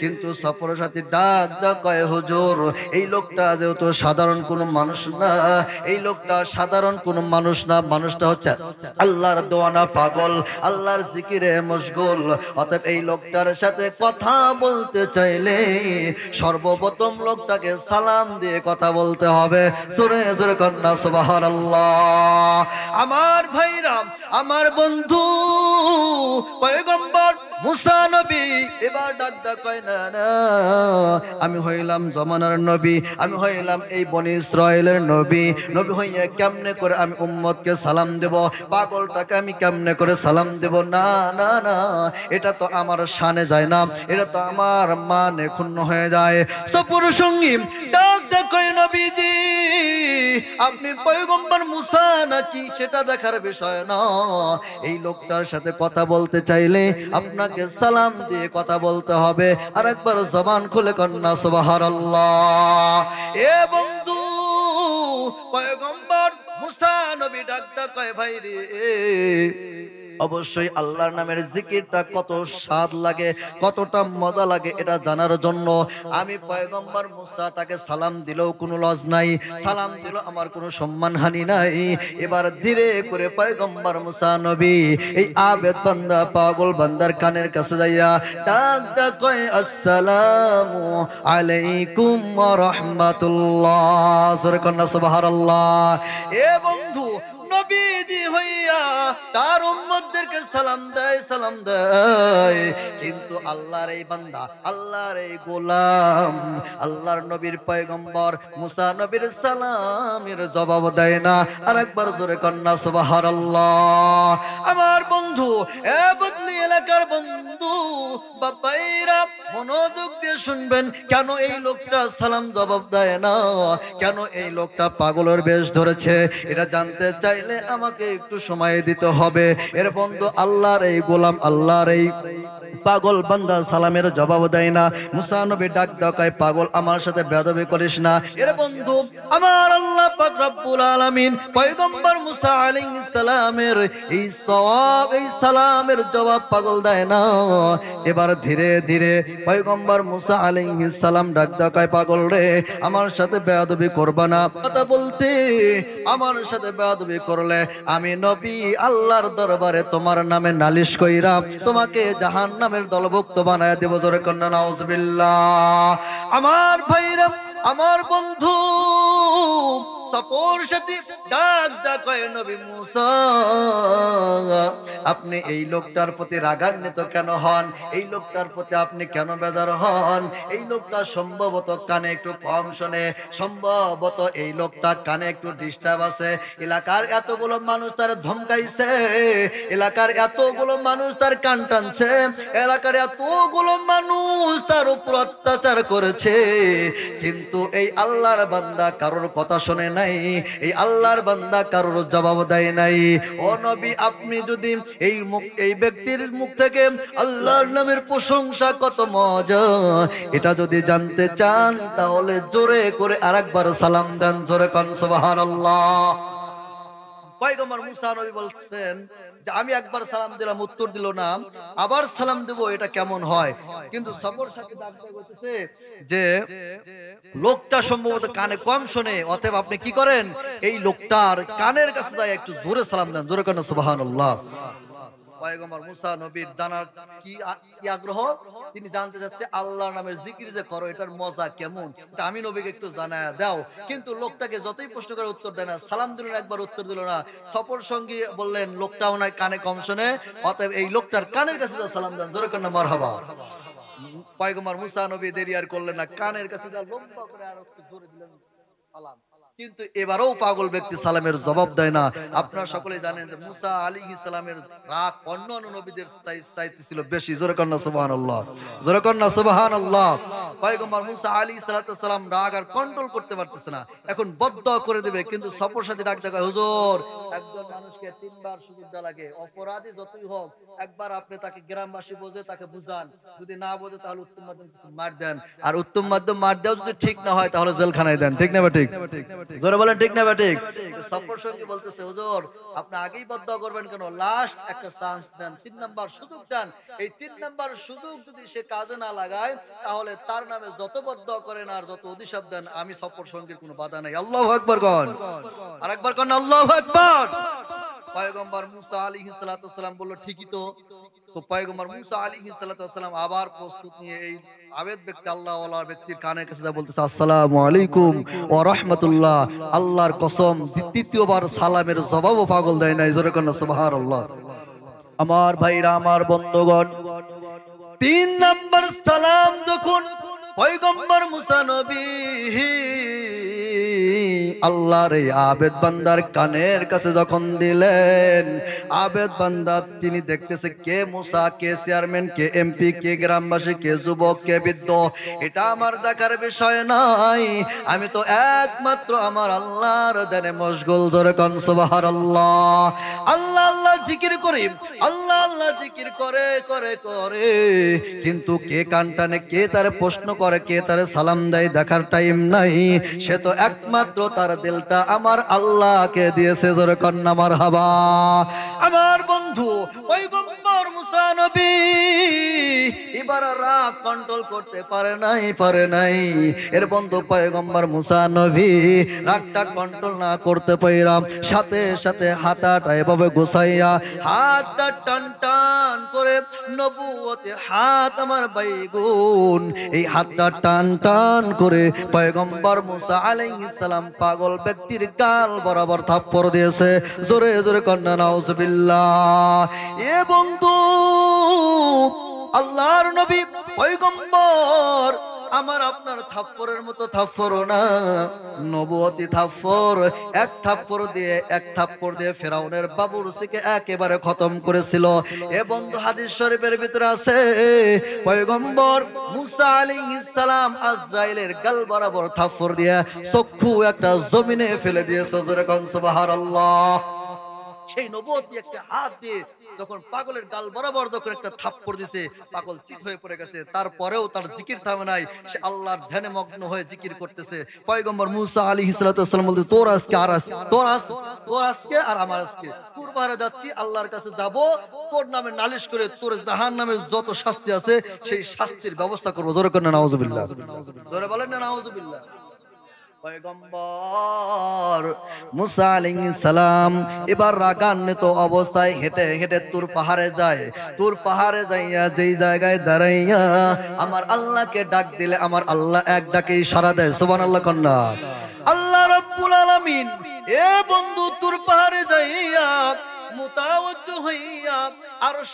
কিন্তু সফর সাথী ডাক ডাক কয়, হুজুর এই লোকটা যেহেতু সাধারণ কোনো মানুষ না, এই লোকটা সাধারণ কোনো মানুষ না, মানুষটা হচ্ছে আল্লাহর দেওয়ানা পাগল, আল্লাহর জিকিরে মশগুল। অতএব এই লোকটার সাথে কথা বলতে চাইলে সর্বপ্রথম লোকটাকে সালাম দিয়ে কথা বলতে হবে। জোরে জোরে কন্যা সুবহানাল্লাহ। আমার ভাইরা, আমার বন্ধু পয়গম্বর মুসা নবী এবার ডাক ডাক কয়, না না, আমি হইলাম জমানার নবী, আমি হইলাম এই বনি ইসরায়েলের নবী। নবী হইয়া কেমনে করে আমি উম্মতকে সালাম দেব, পাগলটাকে আমি কেমনে করে সালাম দেব? না না না, এটা তো আমার শানে যায় না, এটা তো আমার মানে ক্ষুণ্ণ হয়ে যায়। সফর সঙ্গী ডাক ডাক কয়, নবীজি আপনি পয়গম্বর মুসা নাকি সেটা দেখার বিষয় না, এই লোকটার সাথে কথা বলতে চাইলে আপনাকে সালাম দিয়ে কথা বলতে হবে। আর একবার জবান খুলে কন্যা সুবহানাল্লাহ। এ বন্ধু পয়গম্বর মুসা নবী ডাক ডাক কয়, ভাই রে, অবশ্যই আল্লাহর নামের জিকিরটা কত স্বাদ লাগে, কতটা মজা লাগে এটা জানার জন্য আমি পয়গম্বর মুসা তাকে সালাম দিলেও কোনো লজ নাই, সালাম দিল আমার কোনো সম্মানহানি নাই। এবার ধীরে করে পয়গম্বর মুসা নবী এই আবেদ বান্দা পাগল বান্দার কানের কাছে যাইয়া ডাক ডাক কয়, আসসালামু আলাইকুম ওয়া রাহমাতুল্লাহ। জোরে কন্যা সুবহানাল্লাহ। এ বন্ধু নবীজি হইয়া তার উম্মতদেরকে সালাম দেয়, সালাম দেয়, কিন্তু আল্লাহর এই বান্দা, আল্লাহর এই গোলাম, আল্লাহর নবীর পয়গম্বর মুসা নবীর সালামের জবাব দেয় না। আর একবার জোরে কন্যা সুবহানাল্লাহ। আমার বন্ধু, এ বদলি এলাকার বন্ধু বাবাইরা মনোযোগ দিয়ে শুনবেন, কেন এই লোকটা সালাম জবাব দেয় না, কেন এই লোকটা পাগলের বেশ ধরেছে, এটা জানতে চাইলে আমাকে একটু সময় দিতে হবে। এর বন্ধু আল্লাহর এই গোলাম, আল্লাহর এই পাগল বান্দা সালামের জবাব দেয় না। মুসা নবী ডাক ডাকায়, পাগল আমার সাথে বেয়াদবি করিস না। এর বন্ধু আমার আল্লাহ পাক রব্বুল আলামিন পয়গম্বর মুসা আলাইহিস সালামের এই সওয়াব, এই সালামের জবাব পাগল দেয় না। এবার ধীরে ধীরে পয়গম্বর মুসা আলাইহিস সালাম ডাক ডাকায়, পাগল রে, আমার সাথে বেয়াদবি করবা না, কথা বলতে আমার সাথে বেয়াদবি করলে আমি নবী আল্লাহর দরবারে তোমার নামে নালিশ কইরা তোমাকে জাহান্নামের দলভুক্ত বানায় দেব। জোরে কন্যা নাউজুবিল্লাহ। আমার ভাইরা, আমার বন্ধু সফর সাথী ডাক ডাক কয়, নবী মুসা আপনি এই লোকটার প্রতি রাগান্বিত কেন হন, এই লোকটার প্রতি আপনি কেন বেজার হন? এই লোকটা সম্ভবত কানে একটু কম শোনে, সম্ভবত এই লোকটা কানে একটু ডিস্টার্ব আছে, এলাকার এতগুলো মানুষ তার ধমকাইছে, এলাকার এতগুলো মানুষ তার কান টানছে, এলাকার এতগুলো মানুষ তার উপর অত্যাচার করেছে, কিন্তু এই আল্লাহর বান্দা কারোর কথা শোনে নাই, এই আল্লাহর বান্দা কারোর জবাব দেয় নাই। ও নবী, আপনি যদি এই ব্যক্তির মুখ থেকে আল্লাহর নামের প্রশংসা কত মজা এটা যদি জানতে চান, তাহলে জোরে করে আরেকবার সালাম দেন। জোরে কোন সুবহানাল্লাহ। পয়গম্বর মুসা নবী বলছেন যে আমি একবার সালাম দিলাম, উত্তর দিল না, আবার সালাম দেব, এটা কেমন হয়? কিন্তু সফর সাথী ডাক্তার বলতেছে যে লোকটা সম্ভবত কানে কম শোনে, অতএব আপনি কি করেন, এই লোকটার কানের কাছে যায় একটু জোরে সালাম দেন। জোরে কোন সুবহানাল্লাহ। পয়গম্বর মুসা নবীর জানার কি আগ্রহ, তিনি জানতে চাচ্ছে আল্লাহর নামের জিকির যে করো এটার মজা কেমন, এটা আমি নবীকে একটু জানায়া দাও। কিন্তু লোকটাকে যতই প্রশ্ন করে উত্তর দেয় না, সালাম দিল না, একবার উত্তর দিল না। সফর সঙ্গী বললেন লোকটাও না কানে কম শোনে, অতএব এই লোকটার কানের কাছে যা সালাম দেন। জোরে কন্যা মারহাবা। পয়গম্বর মুসা নবী দেরি আর করলেন না, কানের কাছে যা লম্বা করে আর একটু জোরে দিলেন সালাম। কিন্তু এবারও পাগল ব্যক্তি সালামের জবাব দেয় না। আপনারা সকলে জানেন যে মুসা আলাইহিস সালামের রাগ অন্যান্য নবীদের চাইতে ছিল বেশি। জোরে কন্যা সুবহানাল্লাহ, জোরে কন্যা সুবহানাল্লাহ। পয়গম্বর মুসা আলাইহিস সালাম রাগ আর কন্ট্রোল করতে পারতেছে না, এখন বদদোয়া করে দেবে। কিন্তু সফর সাথী ডাক দেয়, হুজুর একজন মানুষকে তিনবার সুযোগ দেওয়া লাগে, অপরাধী যতই হোক একবার আপনি তাকে গ্রামবাসী বোঝে তাকে বুঝান, যদি না বোঝে তাহলে উত্তম মাধ্যম কিছু মার দেন, আর উত্তম মাধ্যম মার দেওয়া যদি ঠিক না হয় তাহলে জেলখানায় দেন। ঠিক না ঠিক? জোরে বলেন ঠিক না বেঠিক? সফর সঙ্গী বলতেছে হুজুর আপনি আগেই বদদোয়া করবেন কেন, লাস্ট একটা চান্স দেন, 3 নাম্বার সুযোগ দেন। এই 3 নাম্বার সুযোগ যদি সে কাজে না লাগায় তাহলে তার নামে যত বদদোয়া করেন আর যত অভিশাপ দেন আমি সফর সঙ্গীর কোনো বাধা নাই। আল্লাহু আকবার কোন, আরেকবার কোন আল্লাহু আকবার। পয়গম্বর মুসা আলাইহিস সালাতু ওয়াসসালাম বলল ঠিকই তো। তো পয়গম্বর মুসা আলাইহিস সালাতু ওয়াসসালাম আবার প্রস্তুত নিয়ে এই আবেদ ব্যক্তি আল্লাহ ওয়ালা ব্যক্তির কানের কাছে যা বলতেছে আসসালামু আলাইকুম ওয়া রাহমাতুল্লাহ। আল্লাহর কসম দ্বিতীয়বার সালামের জবাবও পাগল দেয় নাই। জোরে কোন সুবহানাল্লাহ। আমার ভাইরা আমার বন্ধুগণ 3 নাম্বার সালাম যখন পয়গম্বর মুসা নবী আল্লাহর এই আবেদ বান্দার কানের কাছে যখন দিলেন, আবেদ বান্দা তিনি দেখতেছে কে মুসা, কে চেয়ারম্যান, কে এমপি, কে গ্রামবাসী, কে যুবক, কে বৃদ্ধ, এটা আমার দেখার বিষয় নাই। আমি তো একমাত্র আমার আল্লাহর ধ্যানে মশগুল। জোরে কোন সুবহানাল্লাহ। আল্লাহ আল্লাহ জিকির করি, আল্লাহ আল্লাহ জিকির করে করে করে, কিন্তু কে কান টানে, কে তারে প্রশ্ন করে, কে তারে সালাম দেয় দেখার টাইম নাই। সে তো একমাত্র তার দিলটা আমার আল্লাহকে দিয়েছে। জোরে কন্না মারহাবা। আমার বন্ধু পয়গম্বর মুসা নবী এবার রাগ কন্ট্রোল করতে পারে নাই। এর বন্ধু পয়গম্বর মুসা নবী রাগটা কন্ট্রোল না করতে পাইরাম সাথে সাথে হাতটা এভাবে গোছাইয়া হাতটা টান টান করে, নবুয়তে হাত আমার বাইগুন, এই হাতটা টান টান করে পয়গম্বর মুসা আলাইহিস সালাম পাগল ব্যক্তির গাল বরাবর থাপ্পড় দিয়েছে। জোরে জোরে কন্না নাউজুবিল্লাহ। এ বন্ধু আল্লাহর নবী পয়গম্বর আমার আপনার থাপ্পড়ের মতো থাপ্পড় না, নবুয়তি থাপ্পড়। এক থাপ্পড় দিয়ে ফেরাউনের বাবুরসিকে একেবারে খতম করেছিল। এ বন্ধু হাদিস শরীফের ভিতরে আছে পয়গম্বর মুসা আলাইহিস সালাম আজরাইলের গাল বরাবর থাপ্পড় দিয়ে চক্ষু একটা জমিনে ফেলে দিয়েছে। জোরে কোন সুবহানাল্লাহ। সেই নবুয়তি একটা হাত দিয়ে যখন পাগলের গাল বরাবর যখন একটা থাপ্পড় দিছে, পাগল চিত হয়ে পড়ে গেছে। তারপরেও তার জিকির থামে নাই, সে আল্লাহর ধ্যানে মগ্ন হয়ে জিকির করতেছে। পয়গম্বর মুসা আলাইহিস সালাতু ওয়াসসালাম বলতে তোর আজকে আর আমার আজকে কুরবানে যাচ্ছি, আল্লাহর কাছে যাব, তোর নামে নালিশ করে তোর জাহান্নামের যত শাস্তি আছে সেই শাস্তির ব্যবস্থা করব। জোরে করেন না নাউজুবিল্লাহ। জোরে বলেন না নাউজুবিল্লাহ। পয়গম্বর মুসা আলাইহিস সালাম এবার রাগান্বিত অবস্থায় হেঁটে হেঁটে তুর পাহাড়ে যাইয়া যেই জায়গায় দাঁড়াইয়া আমার আল্লাহকে ডাক দিলে আমার আল্লাহ এক ডাকেই সাড়া দেয়। সুবহানাল্লাহ কন্যা। আল্লাহ রাব্বুল আলামিন এ বন্ধু তুর পাহাড়ে যাইয়া মুতাওয়াজ্জু হইয়া আরশ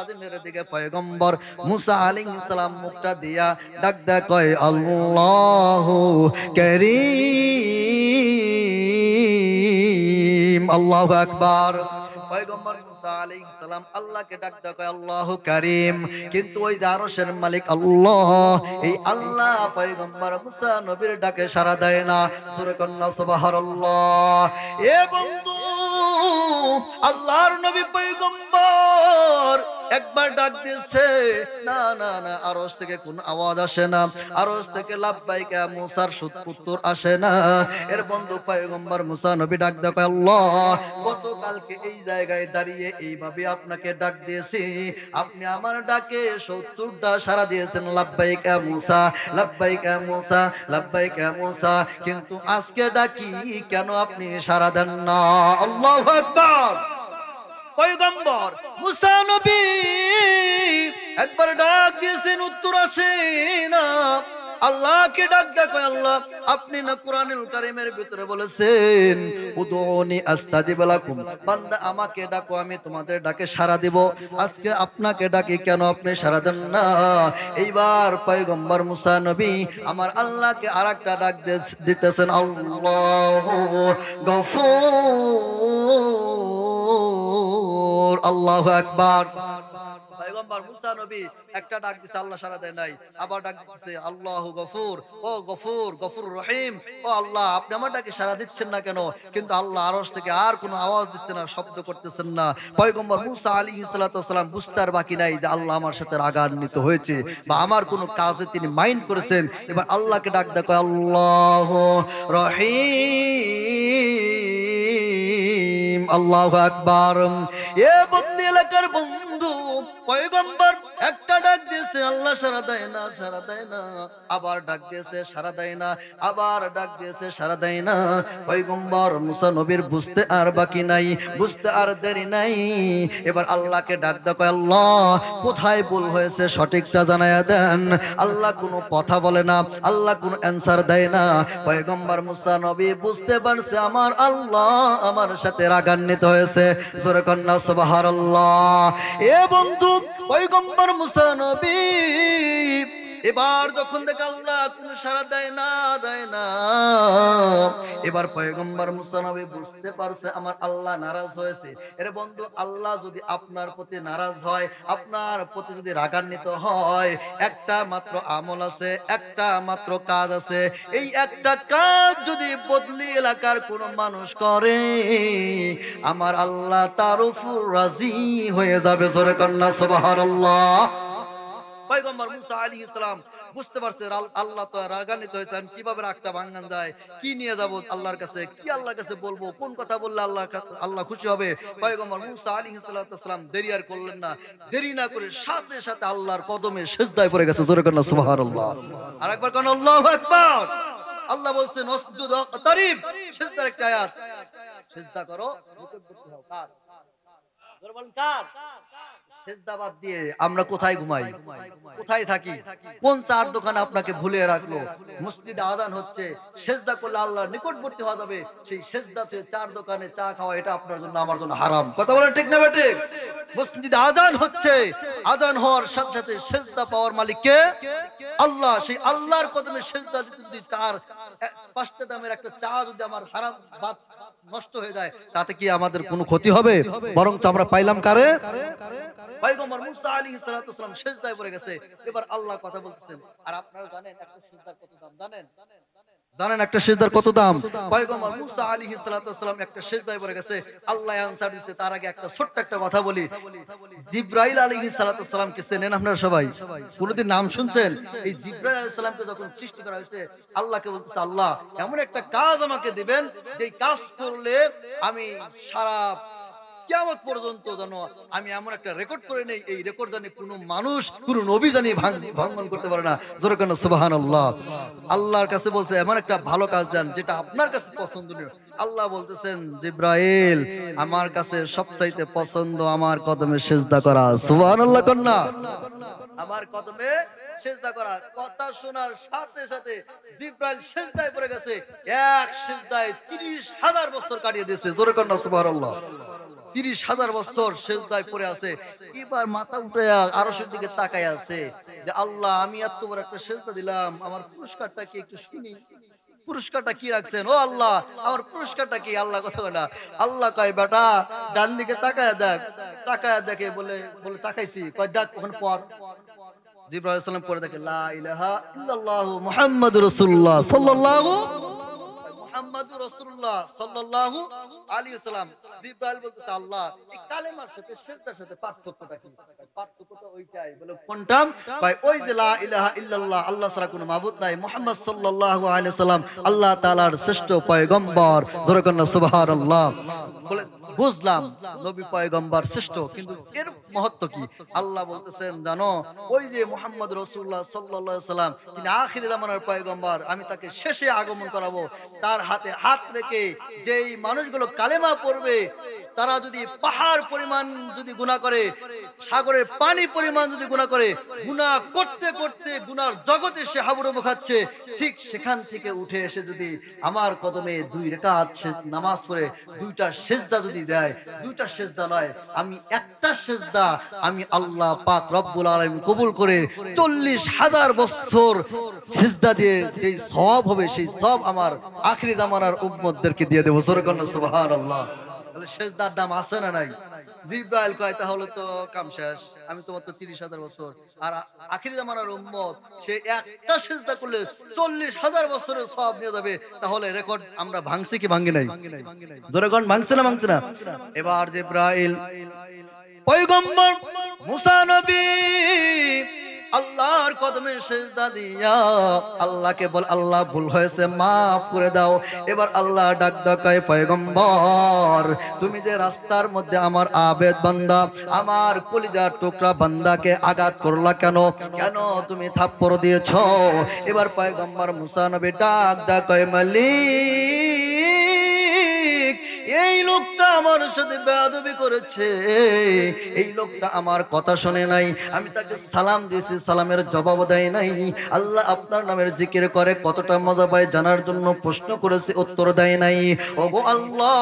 আজিমের দিকে পয়গম্বর মুসা আলাইহিস সালাম মুখটা দিয়া ডাক দেয়, কয় আল্লাহু কারীম। আল্লাহু আকবার। পয়গম্বর মুসা আলাইহিস সালাম আল্লাহকে ডাক দেয়, কয় আল্লাহু কারীম। কিন্তু ওই যে আরশের মালিক আল্লাহ, এই আল্লাহ পয়গম্বর মুসা নবীর ডাকে সাড়া দেয় না। সূরা কন্যা সুবহানাল্লাহ। এ বন্ধু আল্লাহর নবী পয়গম্বর একবার ডাক দিয়েছে, না না না, আরশ থেকে কোন আওয়াজ আসে না, আরশ থেকে লাব্বাইকা মুসার উত্তর আসে না। এর বন্ধু পয়গম্বর মুসা নবী ডাক দেয়, আল্লাহ গতকালকে এই জায়গায় দাঁড়িয়ে এইভাবে আপনাকে ডাক দিয়েছি, আপনি আমার ডাকে 70টা সাড়া দিয়েছেন, লাব্বাইকা মুসা, লাব্বাইকা মুসা, লাব্বাইকা মুসা, কিন্তু আজকে ডাকি কেন আপনি সাড়া দেন না? আল্লাহু আকবার। পয়গম্বর মুসা নবী একবার ডাক দিয়েছেন, উত্তর আসে না। আল্লাহকে ডাক দেখো, আল্লাহ আপনি না কোরআনুল কারীমের ভিতরে বলেছেন উদউনি আস্তাজিব লাকুম, বান্দা আমাকে ডাকো আমি তোমাদের ডাকে সাড়া দিব, আজকে আপনাকে ডাকি কেন আপনি সাড়া দেন না? এইবার পয়গম্বর মুসা নবী আমার আল্লাহকে আরেকটা ডাক দিতেছেন, আল্লাহু গফুর। আল্লাহু আকবার। পয়গম্বর মুসা নবী একটা ডাক দিছে, আল্লাহ সাড়া দেয় নাই। আবার ডাক দিচ্ছে আল্লাহু গফুর, ও গফুর, গফুর রহিম, ও আল্লাহ আপনি আমার ডাকে সাড়া দিচ্ছেন না কেন? কিন্তু আল্লাহ আরশ থেকে আর কোনো আওয়াজ দিচ্ছে না, শব্দ করতেছেন না। পয়গম্বর মুসা আলাইহিস সালাম বুঝতে আর বাকি নাই যে আল্লাহ আমার সাথে রাগান্বিত হয়েছে বা আমার কোনো কাজে তিনি মাইন্ড করেছেন। এবার আল্লাহকে ডাক দেখো আল্লাহ রহিম, আল্লাহু আকবার। এ বদলি এলাকার বন্ধু, পয়গম্বর একটা ডাক দিয়েছে, আল্লাহ সাড়া দেয় না, সাড়া দেয় না। আবার ডাক দিয়েছে, সাড়া দেয় না। আবার ডাক দিয়েছে, সাড়া দেয় না। পয়গম্বর মুসা নবীর বুঝতে আর বাকি নাই, বুঝতে আর দেরি নাই। এবার আল্লাহকে ডাক দেখো আল্লাহ কোথায় ভুল হয়েছে সঠিকটা জানায়া দেন। আল্লাহ কোনো কথা বলে না, আল্লাহ কোনো অ্যান্সার দেয় না। পয়গম্বর মুসা নবী বুঝতে পারছে আমার আল্লাহ আমার সাথে রাগান্বিত হয়েছে। জোরে কন্যা সুবহানাল্লাহ। এ বন্ধু, পয়গম্বর মুসা নবী এবার যখন দেখে আল্লাহ কোনো সাড়া দেয় না, দেয় না, এবার পয়গম্বর মুসা নবী বুঝতে পারছে আমার আল্লাহ নারাজ হয়েছে। এর বন্ধু, আল্লাহ যদি আপনার প্রতি নারাজ হয়, আপনার প্রতি যদি রাগান্বিত হয়, একটা মাত্র আমল আছে, একটা মাত্র কাজ আছে। এই একটা কাজ যদি বদলি এলাকার কোন মানুষ করে, আমার আল্লাহ তার উপর রাজি হয়ে যাবে। জোরে কন্যা সুবহানাল্লাহ। পয়গম্বর মুসা আলাইহিস সালাম বুঝতে পারছে আল্লাহ তো রাগান্বিত হয়েছেন, কিভাবে রাগটা ভাঙান যায়, কি নিয়ে যাব আল্লাহর কাছে, কি আল্লাহর কাছে বলবো, কোন কথা বললে আল্লাহ খুশি হবে। পয়গম্বর মুসা আলাইহিস সালাম দেরি আর করলেন না, দেরি না করে সাথে সাথে আল্লাহর কদমে সিজদায় পড়ে গেছে। জোরে কন্যা সুবহানাল্লাহ। আরেকবার কোন আল্লাহু আকবার। আল্লাহ বলছেন ওয়াসজুদ ওয়াকতারিব, সিজদার একটা আয়াত, সিজদা করো, নিকটবর্তী হও। কার? জোরে বলেন কার? সেজদাবাদ দিয়ে আমরা কোথায় ঘুমাই, কোথায় থাকি, কোন চার দোকানে আপনাকে ভুলিয়ে রাখলো? মসজিদে আযান হচ্ছে, সেজদা করলে আল্লাহর নিকটবর্তী হওয়া যাবে, সেই সেজদাতে চার দোকানে চা খাওয়া এটা আপনার জন্য আমার জন্য হারাম। কথা বলেন ঠিক না ঠিক? মসজিদে আযান হচ্ছে, আযান হওয়ার সাথে সাথে সেজদা পাওয়ার মালিক কে? আল্লাহ। সেই আল্লাহর কদমে সেজদা দিতে যদি চার পাঁচটা দামের একটা চা যদি আমার হারাম বাদ নষ্ট হয়ে যায়, তাতে কি আমাদের কোনো ক্ষতি হবে? বরং আমরা পাইলাম কারে? পয়গম্বর মুসা আলাইহিস সালাম সিজদায় পড়ে গেছে। এবার আল্লাহ কথা বলতেছেন। আর আপনারা জানেন একটা সিজদার কত দাম? জানেন? জানেন একটা সিজদার কত দাম? পয়গম্বর মুসা আলাইহিস সালাম একটা সিজদায় পড়ে গেছে, আল্লাহ আনসার দিয়েছে। তার আগে একটা ছোট্ট একটা কথা বলি। জিবরাইল আলাইহিস সালাম কে চেনেন আপনারা সবাই? কোনদিন নাম শুনছেন? এই জিবরাইল আলাইহিস সালামকে যখন সৃষ্টি করা হয়েছে, আল্লাহকে বলতেছে আল্লাহ এমন একটা কাজ আমাকে দিবেন যেই কাজ করলে আমি সারা কিয়ামত পর্যন্ত যেন আমি এমন একটা রেকর্ড করে নেই, এই রেকর্ড জানি কোনো মানুষ, কোনো নবী জানি ভঙ্গন করতে পারে না। জোরে কেন সুবহানাল্লাহ। আল্লাহর কাছে বলছে এমন একটা ভালো কাজ দেন যেটা আপনার কাছে পছন্দনীয়। আল্লাহ বলতেছেন জিবরাইল আমার কাছে সবচাইতে পছন্দ আমার কদমে সিজদা করা। সুবহানাল্লাহ কন্যা, আমার কদমে সিজদা করা। কথা শোনার সাথে সাথে জিবরাইল সিজদায় পড়ে গেছে। এক সিজদায় ৩০,০০০ বছর কাটিয়ে দিয়েছে। জোরে কন্যা সুবহানাল্লাহ। ৩০,০০০ বছর সিজদায় পড়ে আছে। এবার মাথা উঠে আরশের দিকে তাকায় আছে যে আল্লাহ আমি এত বড় একটা সিজদা দিলাম, আমার পুরস্কারটা কি একটু শুনি? পুরস্কারটা কি রাখছেন? ও আল্লাহ আমার পুরস্কারটা কি? আল্লাহ কথা বলে না। আল্লাহ কয় বেটা ডান দিকে তাকায় দেখ। তাকায় দেখে বলে তাকাইছি। কয় দেখ ওখানে পড়। জিবরাইল আলাইহিস সালাম পড়ে দেখে লা ইলাহা ইল্লাল্লাহু মুহাম্মাদুর রাসূলুল্লাহ সাল্লাল্লাহু মুহাম্মাদুর রাসূলুল্লাহ সাল্লাল্লাহু আলাইহি ওয়াসাল্লাম। জিবরাইল বলতেছে আল্লাহ এই কালেমার সাথে সিজদার সাথে পার্থক্যটা কি? পার্থক্যটা ওইটাই। বলে কোনটা? ভাই ওই যে লা ইলাহা ইল্লাল্লাহ, আল্লাহ ছাড়া কোনো মাবুদ নাই, মুহাম্মদ সাল্লাল্লাহু আলাইহি ওয়াসাল্লাম আল্লাহ তাআলার শ্রেষ্ঠ পয়গম্বর। জোরে কন্না সুবহানাল্লাহ। বলে বুঝলাম নবী পয়গম্বর শ্রেষ্ঠ, কিন্তু এর মহত্ব কি? আল্লাহ বলতেছেন জানো ওই যে মুহাম্মদ রাসূলুল্লাহ সাল্লাল্লাহু আলাইহি ওয়াসাল্লাম তিনি আখির জামানার পয়গম্বর, আমি তাকে শেষে আগমন করাবো। তার হাতে হাত রেখে যেই মানুষগুলো কালেমা পড়বে তারা যদি পাহাড় পরিমাণ যদি গুনাহ করে, সাগরের পানি পরিমাণ যদি গুনাহ করে, গুনাহ করতে করতে গুনার জগতে সে হাবুডুবু খাচ্ছে, ঠিক সেখান থেকে উঠে এসে যদি আমার কদমে ২ রাকাত নামাজ পড়ে ২টা সিজদা যদি দেয়, ২টা সিজদা নয় আমি একটা সিজদা আমি আল্লাহ পাক রব্বুল আলামিন কবুল করে ৪০,০০০ বছর সিজদা দিয়ে যেই সওয়াব হবে সেই সওয়াব আমার আখিরি জামানার উম্মতদেরকে দিয়ে দেব। সুবহানাল্লাহ। তাহলে সেজদার দাম আছে না নাই? জিব্রাইল কয় তাহলে তো কাম শেষ, আমি তোমার তো 30,000 বছর, আর আখিরি জামানার উম্মত সে একটা সেজদা করলে 40,000 বছরের সওয়াব নিয়ে যাবে। তাহলে রেকর্ড আমরা ভাঙছি কি ভাঙি নাই? জোরে কোন ভাঙছে না ভাঙছে না? এবার জিব্রাইল পয়গম্বর মুসা নবী আল্লাহর কদমে সেজদা দিয়া আল্লাহকে বল, আল্লাহ ভুল হয়েছে মাফ করে দাও। এবার আল্লাহ ডাক ডাকায়, পয়গম্বর তুমি যে রাস্তার মধ্যে আমার আবেদ বান্দা, আমার কলিজার টুকরা বান্দাকে আঘাত করলা কেন? কেন তুমি থাপ্পড় দিয়েছ? এবার পয়গম্বর মুসা নবী ডাক ডাকায়, মালিক এই লোকটা আমার সাথে বেয়াদবি করেছে, এই লোকটা আমার কথা শুনে নাই, আমি তাকে সালাম দিয়েছি, সালামের জবাব দেয় নাই। আল্লাহ আপনার নামের জিকির করে কতটা মজা পায় জানার জন্য প্রশ্ন করেছি, উত্তর দেয় নাই। ওগো আল্লাহ,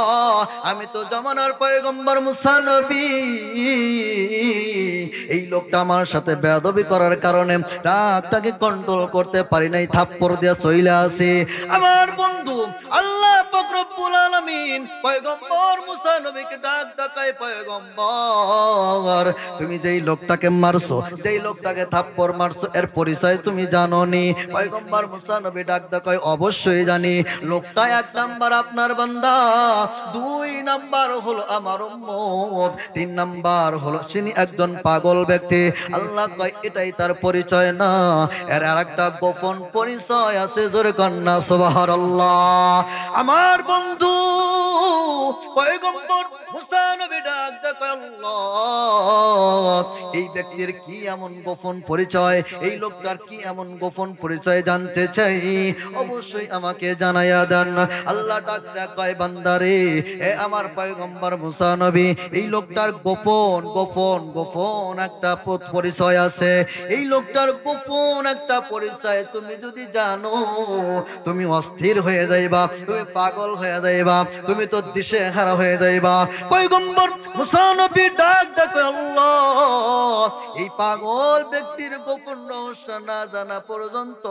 আমি তো জামানার পয়গম্বর মুসা নবী, এই লোকটা আমার সাথে বেয়াদবি করার কারণে রাগটাকে কন্ট্রোল করতে পারি নাই, থাপ্পড় দিয়া চইলা আছে। আমার বন্ধু আল্লাহ পাক রব্বুল আলামিন পয়গম্বর মুসা নবীকে ডাক ডাকায়, পয়গম্বর তুমি যেই লোকটাকে মারছো, যেই লোকটাকে থাপ্পড় মারছো, এর পরিচয় তুমি জানো নি? পয়গম্বর মুসা নবী ডাক ডাকায়, অবশ্যই জানি। লোকটা 1 নাম্বার আপনার বান্দা, 2 নাম্বার হলো আমার উম্মত, 3 নাম্বার হলো তিনি একজন পাগল ব্যক্তি। আল্লাহ কয় এটাই তার পরিচয় না, এর আরেকটা গোপন পরিচয় আছে। জোরে কন্না সুবহানাল্লাহ। আমার বন্ধু পয়গম্বর মুসা নবী ডাক ডাকায়, আল্লাহ এই ব্যক্তির কি এমন গোপন পরিচয়, এই লোকটার কি এমন গোপন পরিচয় জানতে চাই, অবশ্যই আমাকে জানাইয়া দেন। আল্লাহ ডাক ডাকায়, বান্দারে এ আমার পয়গম্বর মুসা নবী, এই লোকটার গোপন গোপন গোপন একটা পরিচয় আছে। এই লোকটার গোপন একটা পরিচয় তুমি যদি জানো, তুমি অস্থির হয়ে যাইবা, তুমি পাগল হয়ে যাইবা, তুমি তো দিশে হারা হয়ে যাইবা। পয়গম্বর মুসা নবী ডাক ডাকায়, আল্লাহ এই পাগল ব্যক্তির গোপন রহস্য না জানা পর্যন্ত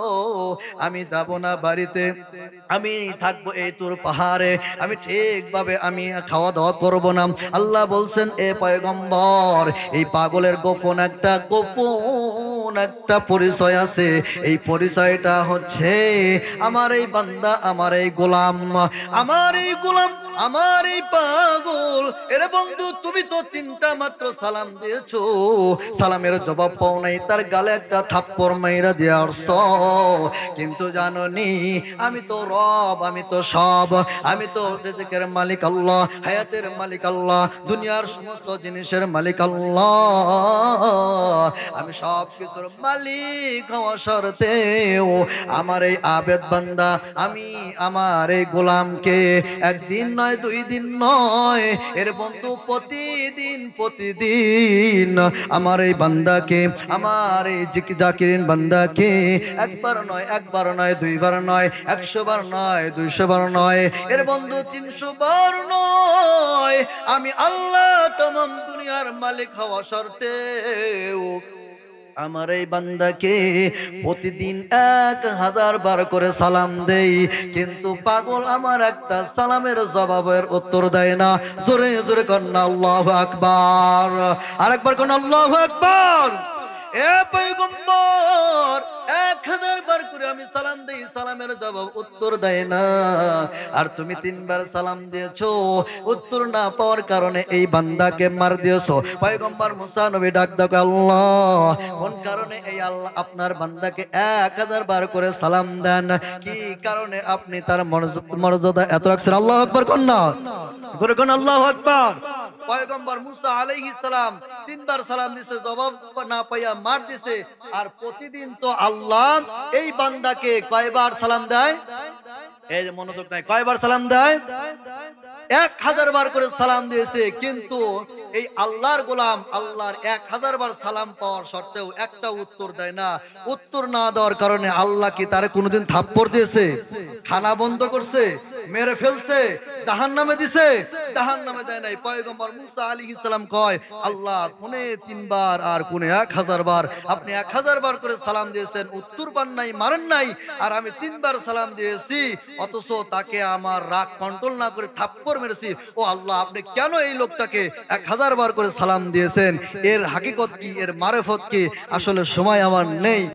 আমি যাব না বাড়িতে, আমি থাকবো এই তোর পাহাড়ে, আমি ঠিকভাবে আমি খাওয়া দাওয়া করব না। আল্লাহ বলছেন, এ পয়গম্বর এই পাগলের গোপন একটা পরিচয় আছে। এই পরিচয়টা হচ্ছে আমার এই বান্দা, আমার এই গোলাম, আমার এই গোলাম, আমার এই পাগল। এরে বন্ধু তুমি তো 3টা মাত্র সালাম দিয়েছো, সালামের জবাব পাও নাই, তার গালে একটা থাপ্পড় মাইরা দিয়ে আসছো। কিন্তু জানোনি আমি তো রব, আমি তো সব, আমি তো রিজিকের মালিক আল্লাহ, হায়াতের মালিক আল্লাহ, দুনিয়ার সমস্ত জিনিসের মালিক আল্লাহ, আমি সব কিছুর মালিক হওয়া সত্ত্বেও আমার এই আবেদ বান্দা, আমি আমার এই গোলামকে একদিন নয় 2 দিন নয়, এর বন্ধু প্রতিদিন আমার এই বান্দাকে, আমার এই জাকিরিন বান্দাকে একবার নয় 2 বার নয়, 100 বার নয়, 200 বার নয়, এর বন্ধু 300 বার নয়, আমি আল্লাহ तमाम দুনিয়ার মালিক হওয়া সত্ত্বেও আমার এই বান্দাকে প্রতিদিন 1000 বার করে সালাম দেই, কিন্তু পাগল আমার একটা সালামের জবাবের উত্তর দেয় না। জোরে জোরে কন্না আল্লাহু আকবার, আরেকবার কন্না আল্লাহু আকবার। এ পয়গম্বর 1000 বার করে আমি সালাম দেই, সালামের জবাব উত্তর দেয় না, আর তুমি 3 বার সালাম দিয়েছো, উত্তর না পাওয়ার কারণে এই বান্দাকে মার দিয়েছো। পয়গম্বর মুসা নবী ডাক ডাকায়, আল্লাহ কোন কারণে এই আল্লাহ আপনার বান্দাকে 1000 বার করে সালাম দেন? কি কারণে আপনি তার মর্যাদা এত রাখছেন? আল্লাহু আকবার কন্না, জোরে কোন আল্লাহু আকবার। পয়গম্বর মুসা আলাইহিস সালাম 3 বার সালাম দিছে, জবাব না পাইয়া মার দিছে। আর প্রতিদিন তো আল্লাহ এই বান্দাকে কয়বার সালাম দেয়? এই যে মনোযোগ নাই, কয়বার সালাম দেয়? 1000 বার করে সালাম দিয়েছে, কিন্তু এই আল্লাহর গোলাম আল্লাহর 1000 বার সালাম পাওয়ার সত্ত্বেও একটা উত্তর দেয় না। উত্তর না দেওয়ার কারণে আল্লাহ কি তারে কোনোদিন থাপ্পড় দিয়েছে, খানা বন্ধ করছে, মেরে ফেলছে, জাহান্নামে দিছে? জাহান্নামে দেয় নাই। পয়গম্বর মুসা আলাইহিস সালাম কয়, আল্লাহ কোনে 3 বার আর কোনে 1000 বার, আপনি 1000 বার করে সালাম দিয়েছেন, উত্তর পান নাই, মারেন নাই, আর আমি 3 বার সালাম দিয়েছি, অথচ তাকে আমার রাগ কন্ট্রোল না করে থাপ্পড় মেরেছি। ও আল্লাহ, আপনি কেন এই লোকটাকে 1000 বার করে সালাম দিয়েছেন? এর হাকিকত কি, এর মারেফত কি? আসলে সময় আমার নেই।